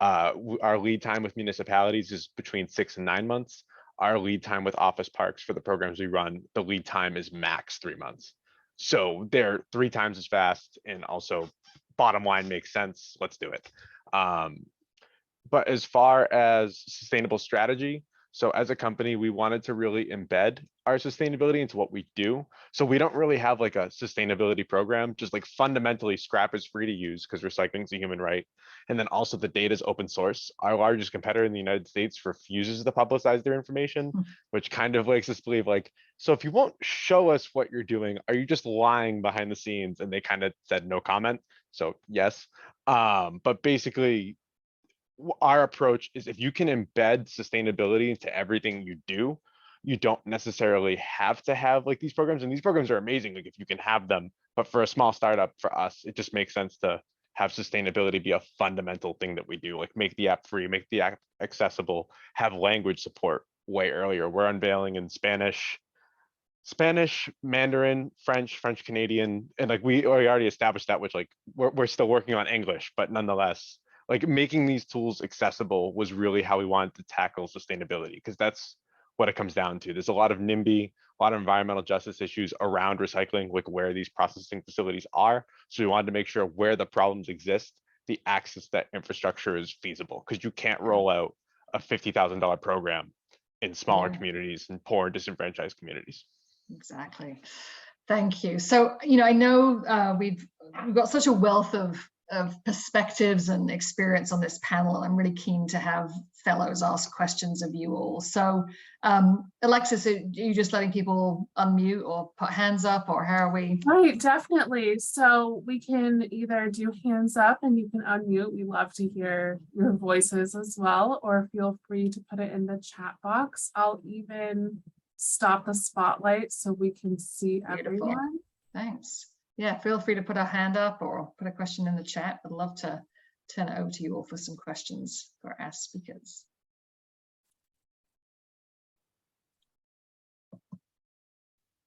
Our lead time with municipalities is between 6 and 9 months. Our lead time with office parks for the programs we run, the lead time is max 3 months. So they're 3 times as fast, and also bottom line makes sense. Let's do it. But as far as sustainable strategy, So as a company, we wanted to really embed our sustainability into what we do. So we don't really have like a sustainability program, just like fundamentally scrap is free to use because recycling is a human right. And then also the data is open source. Our largest competitor in the United States refuses to publicize their information, which kind of makes us believe like, so if you won't show us what you're doing, are you just lying behind the scenes? And they kind of said no comment. So yes, but basically our approach is if you can embed sustainability into everything you do, you don't necessarily have to have like these programs, and these programs are amazing like if you can have them, but for a small startup, for us, it just makes sense to have sustainability be a fundamental thing that we do, like make the app free, make the app accessible, have language support way earlier. We're unveiling in Spanish, Mandarin, French Canadian, and like we already established that, which like we're still working on English, but nonetheless, like making these tools accessible was really how we wanted to tackle sustainability, because that's what it comes down to. There's a lot of NIMBY, a lot of environmental justice issues around recycling, like where these processing facilities are. So we wanted to make sure where the problems exist, the access to that infrastructure is feasible, because you can't roll out a $50,000 program in smaller communities and poor and disenfranchised communities. Exactly. Thank you. So, you know, I know we've got such a wealth of perspectives and experience on this panel. I'm really keen to have fellows ask questions of you all. So, Alexis, are you just letting people unmute or put hands up, or how are we? Right, definitely. So we can either do hands up and you can unmute. We love to hear your voices as well, or feel free to put it in the chat box. I'll even stop the spotlight so we can see everyone. Thanks. Yeah, feel free to put a hand up or put a question in the chat. I'd love to turn it over to you all for some questions for our speakers.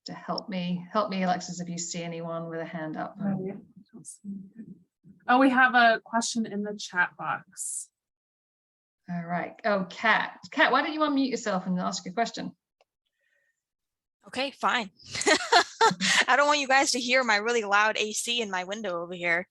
To help me, Alexis, if you see anyone with a hand up. Right. Oh, we have a question in the chat box. All right. Oh, Kat, why don't you unmute yourself and ask your question? Okay, fine. I don't want you guys to hear my really loud AC in my window over here.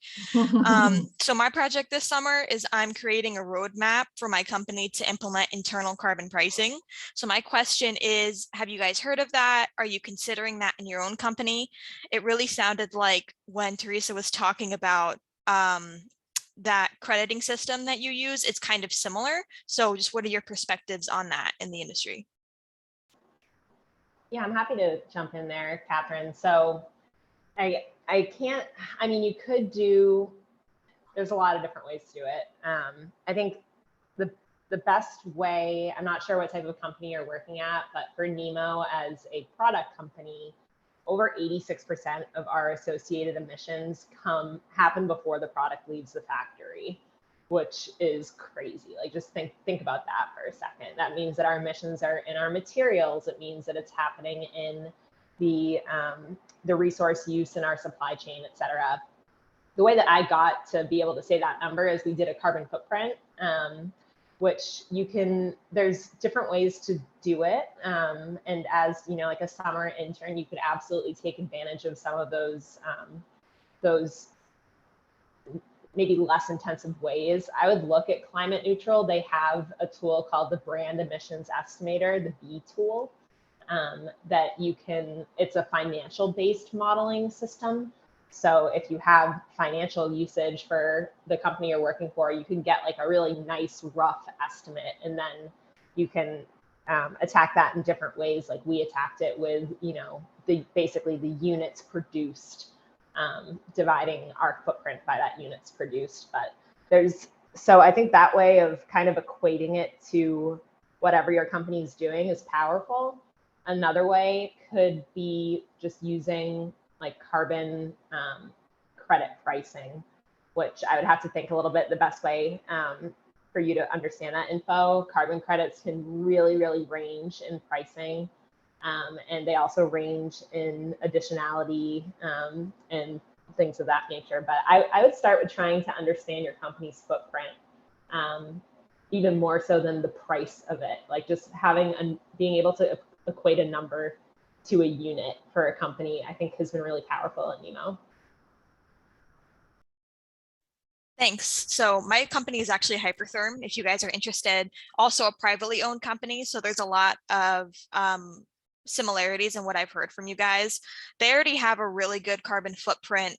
So my project this summer is I'm creating a roadmap for my company to implement internal carbon pricing. So my question is, have you guys heard of that? Are you considering that in your own company? It really sounded like when Theresa was talking about that crediting system that you use, it's kind of similar. So just what are your perspectives on that in the industry? Yeah, I'm happy to jump in there, Catherine. So I mean, you could do, there's a lot of different ways to do it. I think the best way, I'm not sure what type of company you're working at, but for Nemo as a product company, over 86% of our associated emissions happen before the product leaves the factory, which is crazy. Like, just think about that for a second. That means that our emissions are in our materials. It means that it's happening in the resource use in our supply chain, et cetera. The way that I got to be able to say that number is we did a carbon footprint, which there's different ways to do it. And as, you know, like a summer intern, you could absolutely take advantage of some of those maybe less intensive ways. I would look at Climate Neutral. They have a tool called the Brand Emissions Estimator, the B tool, that it's a financial based modeling system. So if you have financial usage for the company you're working for, you can get like a really nice rough estimate, and then you can attack that in different ways. Like we attacked it with, you know, basically the units produced, dividing our footprint by that units produced. But so I think that way of kind of equating it to whatever your company is doing is powerful. Another way could be just using like carbon credit pricing, which I would have to think a little bit the best way for you to understand that info. Carbon credits can really, really range in pricing. And they also range in additionality and things of that nature. But I would start with trying to understand your company's footprint, even more so than the price of it. Like just being able to equate a number to a unit for a company, I think has been really powerful at Nemo. Thanks. So my company is actually Hypertherm, if you guys are interested. Also a privately owned company. So there's a lot of similarities in what I've heard from you guys. They already have a really good carbon footprint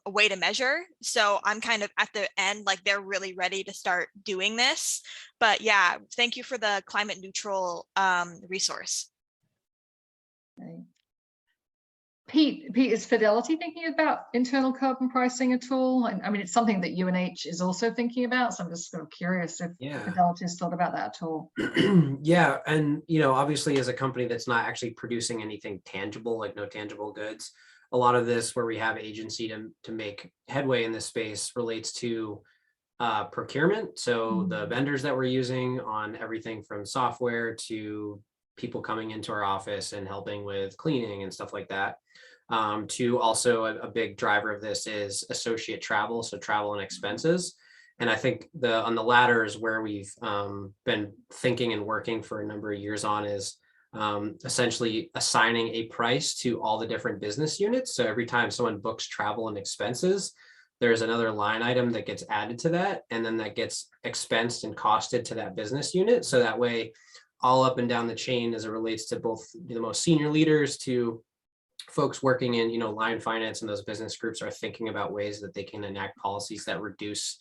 way to measure. So I'm kind of at the end, like they're really ready to start doing this. But yeah, thank you for the climate neutral resource. Okay. Pete, is Fidelity thinking about internal carbon pricing at all? I mean, it's something that UNH is also thinking about. So I'm just sort of curious if Fidelity has thought about that at all. Yeah, and obviously as a company that's not actually producing anything tangible, like no tangible goods, a lot of this where we have agency to make headway in this space relates to procurement. So the vendors that we're using on everything from software to people coming into our office and helping with cleaning and stuff like that. To also a big driver of this is associate travel, so travel and expenses. And I think on the latter is where we've been thinking and working for a number of years on is essentially assigning a price to all the different business units. So every time someone books travel and expenses, there's another line item that gets added to that, and then that gets expensed and costed to that business unit. So that way, all up and down the chain as it relates to both the most senior leaders to folks working in line finance, and those business groups are thinking about ways that they can enact policies that reduces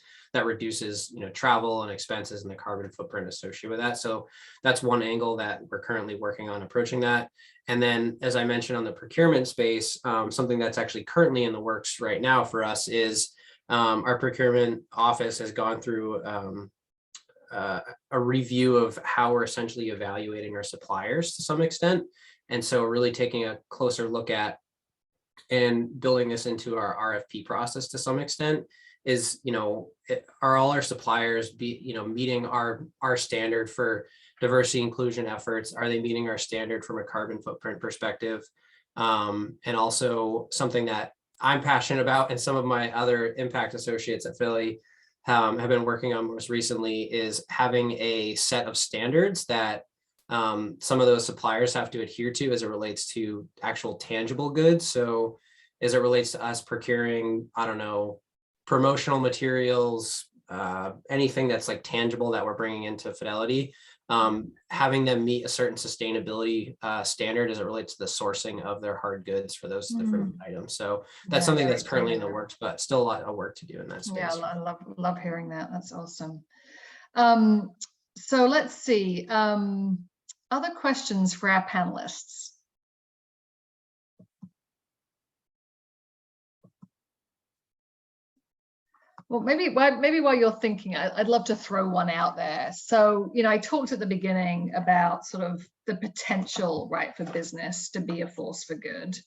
travel and expenses and the carbon footprint associated with that. So that's one angle that we're currently working on approaching that. And then, as I mentioned, on the procurement space, something that's actually currently in the works right now for us is our procurement office has gone through a review of how we're essentially evaluating our suppliers to some extent. And so really taking a closer look at and building this into our RFP process to some extent is, are all our suppliers meeting our standard for diversity inclusion efforts? Are they meeting our standard from a carbon footprint perspective? And also something that I'm passionate about and some of my other impact associates at Philly have been working on most recently is having a set of standards that some of those suppliers have to adhere to as it relates to actual tangible goods. So as it relates to us procuring, I don't know, promotional materials, anything that's like tangible that we're bringing into Fidelity, having them meet a certain sustainability standard as it relates to the sourcing of their hard goods for those different items. So that's something that's currently in the works, but still a lot of work to do in that space. Yeah, I love hearing that. That's awesome. So let's see. Other questions for our panelists? Well, maybe while you're thinking, I'd love to throw one out there. So, I talked at the beginning about sort of the potential, right, for business to be a force for good,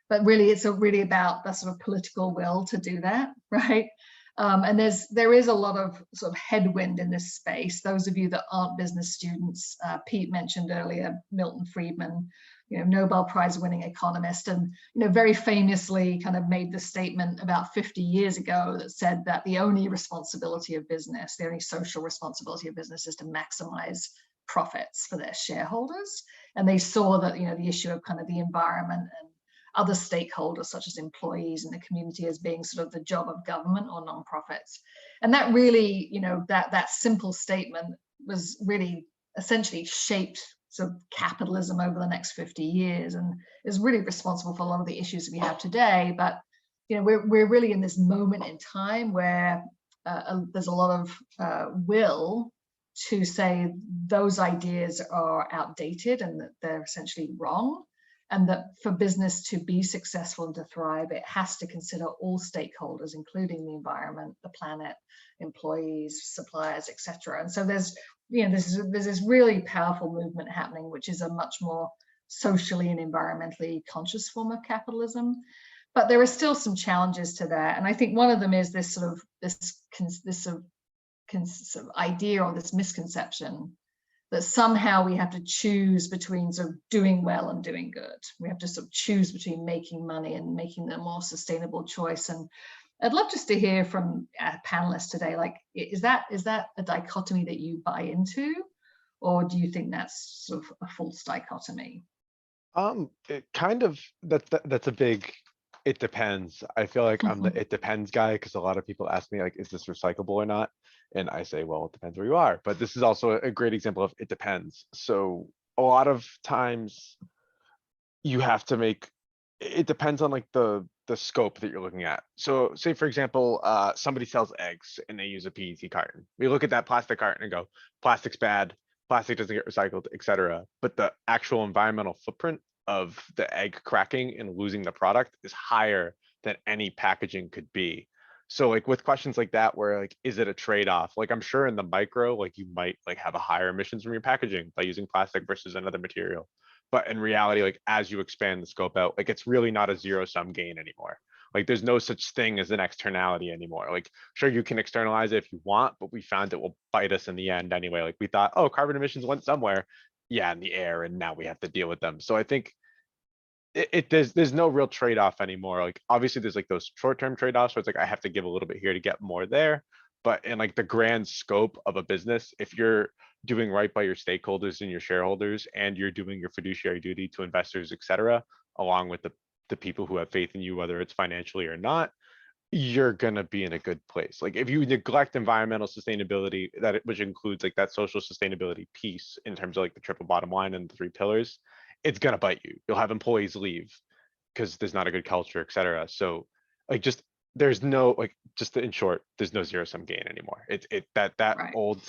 but really it's really about the sort of political will to do that, right? And there is a lot of sort of headwind in this space. Those of you that aren't business students, Pete mentioned earlier, Milton Friedman, Nobel Prize winning economist, and very famously kind of made the statement about 50 years ago that said that the only responsibility of business, the only social responsibility of business is to maximize profits for their shareholders. And they saw that the issue of kind of the environment and other stakeholders such as employees in the community as being sort of the job of government or nonprofits. And that really, that simple statement was really essentially shaped sort of capitalism over the next 50 years and is really responsible for a lot of the issues we have today. But we're really in this moment in time where there's a lot of will to say those ideas are outdated and that they're essentially wrong, and that for business to be successful and to thrive, it has to consider all stakeholders, including the environment, the planet, employees, suppliers, etc. And so there's this really powerful movement happening, which is a much more socially and environmentally conscious form of capitalism. But there are still some challenges to that, and I think one of them is this sort of idea or this misconception that somehow we have to choose between sort of doing well and doing good. We have to sort of choose between making money and making the more sustainable choice. And I'd love just to hear from our panelists today, like, is that a dichotomy that you buy into, or do you think that's sort of a false dichotomy? It kind of, that's a big it depends. I feel like I'm the it depends guy because a lot of people ask me like, is this recyclable or not? And I say, well, it depends where you are. But this is also a great example of it depends. So a lot of times you have to make, it depends on like the scope that you're looking at. So say for example, somebody sells eggs and they use a PET carton. We look at that plastic carton and go, plastic's bad, plastic doesn't get recycled, etc. But the actual environmental footprint of the egg cracking and losing the product is higher than any packaging could be. So like with questions like that, where like, is it a trade-off? Like I'm sure in the micro, like you might like have a higher emissions from your packaging by using plastic versus another material. But in reality, like as you expand the scope out, like it's really not a zero-sum gain anymore. Like there's no such thing as an externality anymore. Like sure, you can externalize it if you want, but we found it will bite us in the end anyway. Like we thought, oh, carbon emissions went somewhere. Yeah, in the air, and now we have to deal with them. So I think there's no real trade-off anymore. Like obviously there's like those short-term trade-offs where it's like I have to give a little bit here to get more there. But in like the grand scope of a business, if you're doing right by your stakeholders and your shareholders, and you're doing your fiduciary duty to investors, etc., along with the people who have faith in you, whether it's financially or not, you're gonna be in a good place. Like if you neglect environmental sustainability, which includes like that social sustainability piece in terms of like the triple bottom line and the 3 pillars, it's gonna bite you. You'll have employees leave because there's not a good culture, etc. So like just there's no like just in short, there's no zero-sum gain anymore. That Right. old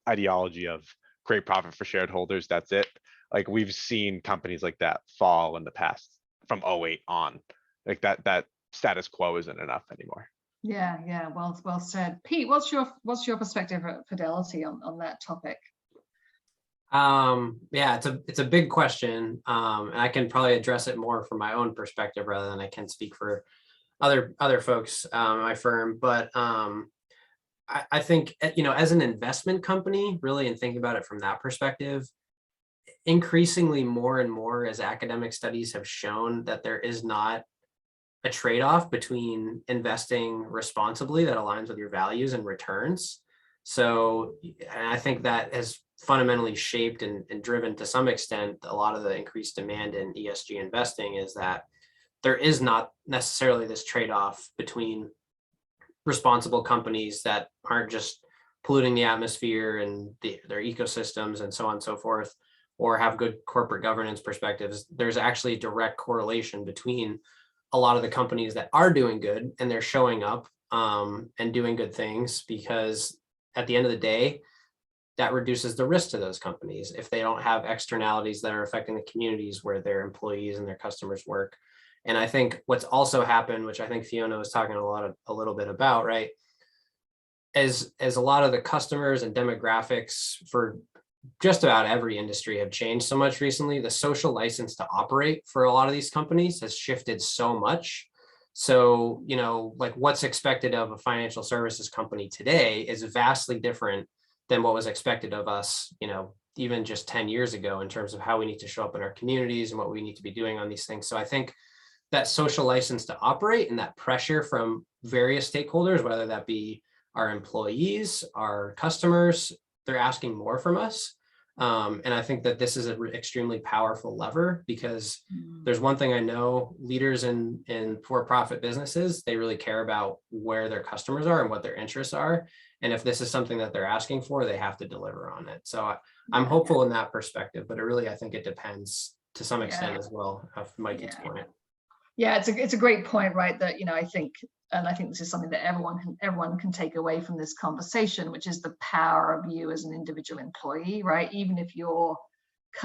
ideology of great profit for shareholders, that's it. Like we've seen companies like that fall in the past from 08 on. Like that status quo isn't enough anymore. Yeah, well said. Pete, what's your perspective at Fidelity on that topic? Yeah, it's a big question, and I can probably address it more from my own perspective rather than I can speak for other folks in my firm. But I think, you know, as an investment company, really, and thinking about it from that perspective, increasingly more and more as academic studies have shown that there is not a trade-off between investing responsibly that aligns with your values and returns. So, and I think that has fundamentally shaped and driven to some extent a lot of the increased demand in ESG investing, is that there is not necessarily this trade-off between responsible companies that aren't just polluting the atmosphere and their ecosystems and so on and so forth, or have good corporate governance perspectives. There's actually a direct correlation between a lot of the companies that are doing good and they're showing up and doing good things, because at the end of the day, that reduces the risk to those companies if they don't have externalities that are affecting the communities where their employees and their customers work. And I think what's also happened, which I think Fiona was talking a little bit about, right, as a lot of the customers and demographics for just about every industry have changed so much recently, the social license to operate for a lot of these companies has shifted so much. So, you know, like what's expected of a financial services company today is vastly different than what was expected of us, you know, even just 10 years ago in terms of how we need to show up in our communities and what we need to be doing on these things. So I think that social license to operate and that pressure from various stakeholders, whether that be our employees, our customers, they're asking more from us. And I think that this is an extremely powerful lever, because there's one thing I know, leaders in for-profit businesses, they really care about where their customers are and what their interests are. And if this is something that they're asking for, they have to deliver on it. So I'm hopeful in that perspective, but I think it depends to some extent as well, of Mikey's point. Yeah, it's a great point, right? That, you know, I think this is something that everyone can take away from this conversation, which is the power of you as an individual employee, right? Even if you're,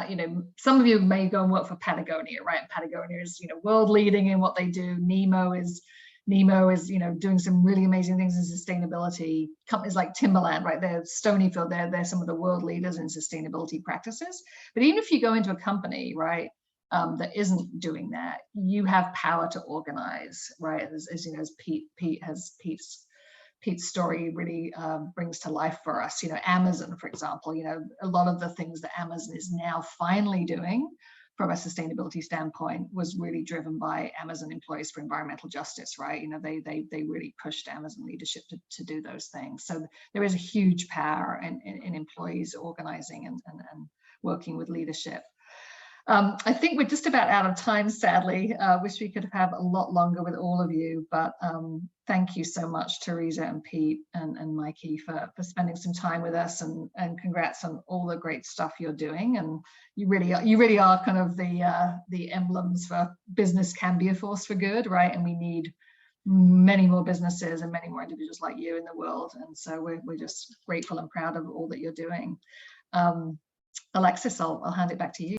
you know, some of you may go and work for Patagonia, right? Patagonia is, you know, world leading in what they do. Nemo is, you know, doing some really amazing things in sustainability. Companies like Timberland, right? They're Stonyfield, they're some of the world leaders in sustainability practices. But even if you go into a company, right, that isn't doing that, you have power to organize, right? As you know, as Pete's story really brings to life for us. You know, Amazon, for example, you know, a lot of the things that Amazon is now finally doing from a sustainability standpoint was really driven by Amazon Employees for Environmental Justice, right? You know, they really pushed Amazon leadership to do those things. So there is a huge power in employees organizing and working with leadership. I think we're just about out of time, sadly. Wish we could have a lot longer with all of you, but thank you so much, Theresa and Pete and Mikey, for spending some time with us, and congrats on all the great stuff you're doing. And you really are kind of the emblems for business can be a force for good, right? And we need many more businesses and many more individuals like you in the world. And so we're just grateful and proud of all that you're doing. Alexis, I'll hand it back to you.